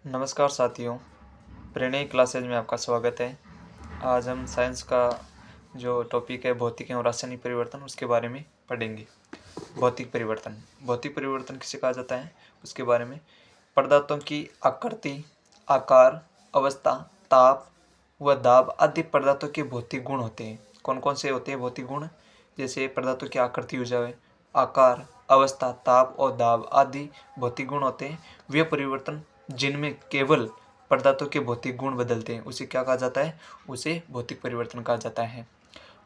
नमस्कार साथियों, प्रणय क्लासेज में आपका स्वागत है। आज हम साइंस का जो टॉपिक है भौतिक एवं रासायनिक परिवर्तन उसके बारे में पढ़ेंगे। भौतिक परिवर्तन किसे कहा जाता है उसके बारे में। पदार्थों की आकृति, आकार, अवस्था, ताप व दाब आदि पदार्थों के भौतिक गुण होते हैं। कौन कौन से होते हैं भौतिक गुण? जैसे पदार्थों की आकृति हो जाए, आकार, अवस्था, ताप और दाब आदि भौतिक गुण होते हैं। वे परिवर्तन जिनमें केवल पदार्थों के भौतिक गुण बदलते हैं उसे क्या कहा जाता है? उसे भौतिक परिवर्तन कहा जाता है।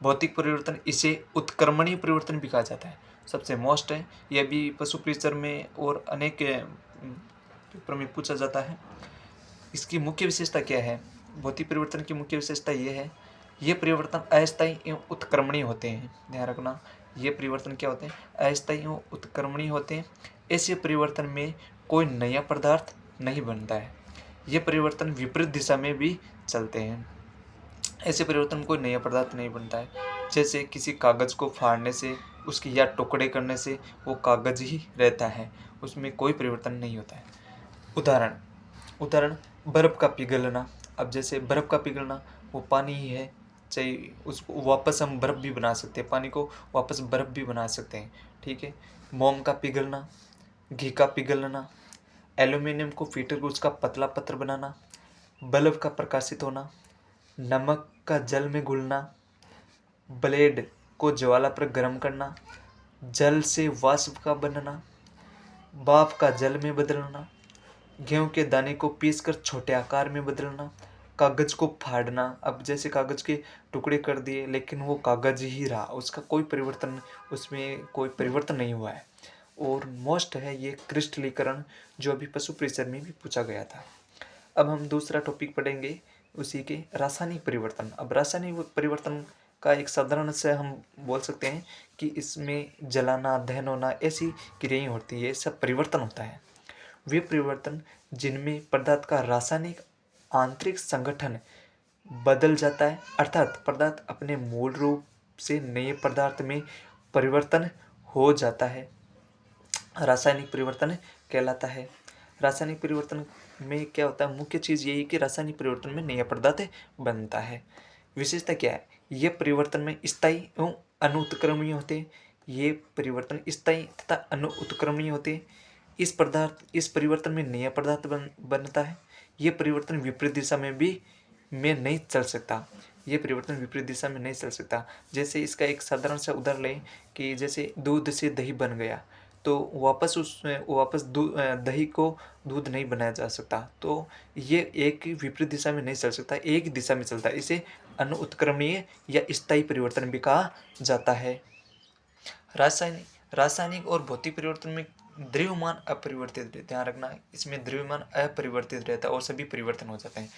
भौतिक परिवर्तन इसे उत्क्रमणीय परिवर्तन भी कहा जाता है। सबसे मोस्ट है, यह भी पशु प्रीचर में और अनेक पेपर में पूछा जाता है। इसकी मुख्य विशेषता क्या है? भौतिक परिवर्तन की मुख्य विशेषता यह है, ये परिवर्तन अस्थायी एवं उत्क्रमणीय होते हैं। ध्यान रखना, ये परिवर्तन क्या होते हैं? अस्थायी एवं उत्क्रमणीय होते हैं। ऐसे परिवर्तन में कोई नया पदार्थ नहीं बनता है। ये परिवर्तन विपरीत दिशा में भी चलते हैं। ऐसे परिवर्तन में कोई नया पदार्थ नहीं बनता है। जैसे किसी कागज को फाड़ने से, उसके या टुकड़े करने से वो कागज ही रहता है, उसमें कोई परिवर्तन नहीं होता है। उदाहरण बर्फ का पिघलना। अब जैसे बर्फ का पिघलना, वो पानी ही है, चाहे उसको वापस हम बर्फ भी बना सकते हैं, पानी को वापस बर्फ भी बना सकते हैं। ठीक है। मोम का पिघलना, घी का पिघलना, एल्यूमिनियम को फीटर को उसका पतला पत्र बनाना, बल्ब का प्रकाशित होना, नमक का जल में घुलना, ब्लेड को ज्वाला पर गर्म करना, जल से वाष्प का बनना, भाप का जल में बदलना, गेहूं के दाने को पीसकर छोटे आकार में बदलना, कागज को फाड़ना। अब जैसे कागज के टुकड़े कर दिए लेकिन वो कागज ही रहा, उसका कोई परिवर्तन, उसमें कोई परिवर्तन नहीं हुआ है। और मोस्ट है ये क्रिस्टलीकरण, जो अभी पशु परिचर में भी पूछा गया था। अब हम दूसरा टॉपिक पढ़ेंगे उसी के, रासायनिक परिवर्तन। अब रासायनिक परिवर्तन का एक साधारण से हम बोल सकते हैं कि इसमें जलाना, दहन होना, ऐसी क्रियाएं होती है, सब परिवर्तन होता है। वे परिवर्तन जिनमें पदार्थ का रासायनिक आंतरिक संगठन बदल जाता है, अर्थात पदार्थ अपने मूल रूप से नए पदार्थ में परिवर्तन हो जाता है, रासायनिक परिवर्तन कहलाता है। रासायनिक परिवर्तन में क्या होता है? मुख्य चीज़ यही कि रासायनिक परिवर्तन में नया पदार्थ बनता है। विशेषता क्या है? ये परिवर्तन में स्थायी एवं अनुत्क्रमणीय होते हैं। ये परिवर्तन स्थायी तथा अनुत्क्रमणीय होते हैं। इस परिवर्तन में नया पदार्थ बनता है। ये परिवर्तन विपरीत दिशा में भी नहीं चल सकता। ये परिवर्तन विपरीत दिशा में नहीं चल सकता। जैसे इसका एक साधारण सा उदाहरण लें कि जैसे दूध से दही बन गया, तो वापस दही को दूध नहीं बनाया जा सकता। तो ये एक विपरीत दिशा में नहीं चल सकता, एक ही दिशा में चलता है। इसे अनुत्क्रमणीय या स्थायी परिवर्तन भी कहा जाता है। रासायनिक और भौतिक परिवर्तन में द्रव्यमान अपरिवर्तित रहते हैं। ध्यान रखना, इसमें द्रव्यमान अपरिवर्तित रहता है और सभी परिवर्तन हो जाते हैं।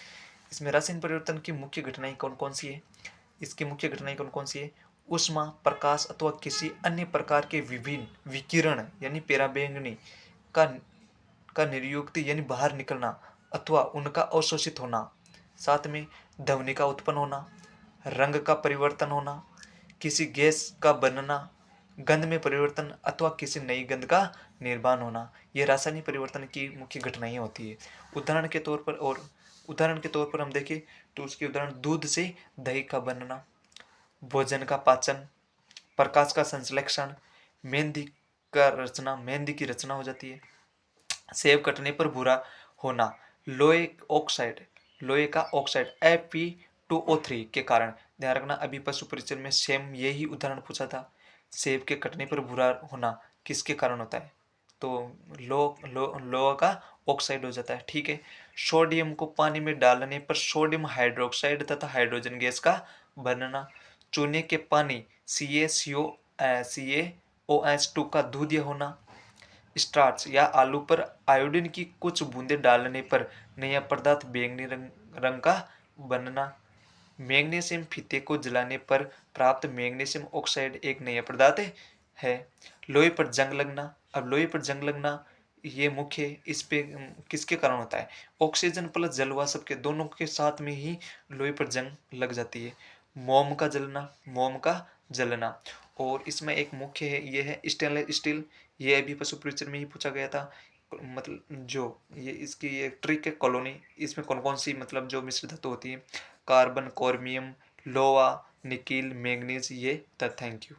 इसमें रासायनिक परिवर्तन की मुख्य घटनाएं कौन कौन सी है? इसकी मुख्य घटनाएं कौन कौन सी है? ऊष्मा, प्रकाश अथवा किसी अन्य प्रकार के विभिन्न विकिरण यानी पराबैंगनी का निर्युक्ति यानी बाहर निकलना अथवा उनका अवशोषित होना, साथ में ध्वनि का उत्पन्न होना, रंग का परिवर्तन होना, किसी गैस का बनना, गंध में परिवर्तन अथवा किसी नई गंध का निर्माण होना, ये रासायनिक परिवर्तन की मुख्य घटनाएं होती है। उदाहरण के तौर पर हम देखें तो उसके उदाहरण दूध से दही का बनना, भोजन का पाचन, प्रकाश का संश्लेषण, मेहंदी की रचना हो जाती है, सेब कटने पर भूरा होना, लोहे का ऑक्साइड Fe2O3 के कारण। ध्यान रखना, अभी पशु परिचय में सेम यही उदाहरण पूछा था। सेब के कटने पर भूरा होना किसके कारण होता है? तो लोहा का ऑक्साइड हो जाता है। ठीक है। सोडियम को पानी में डालने पर सोडियम हाइड्रोक्साइड तथा हाइड्रोजन गैस का बनना, चूने के पानी CaOH2 का दूधिया होना, स्टार्च या आलू पर आयोडीन की कुछ बूंदें डालने पर नया पदार्थ बैंगनी रंग का बनना, मैग्नीशियम फीते को जलाने पर प्राप्त मैग्नीशियम ऑक्साइड एक नया पदार्थ है, लोहे पर जंग लगना। अब लोहे पर जंग लगना ये मुख्य इस पे किसके कारण होता है? ऑक्सीजन प्लस जलवाष्प के दोनों के साथ में ही लोहे पर जंग लग जाती है। मोम का जलना और इसमें एक मुख्य है, ये है स्टेनलेस स्टील। ये अभी पशु परिचय में ही पूछा गया था। मतलब जो ये इसकी एक ट्रिक है कॉलोनी, इसमें कौन कौन सी मतलब जो मिश्र धातु होती है, कार्बन, क्रोमियम, लोहा, निकिल, मैंगनीज, ये। Thank you.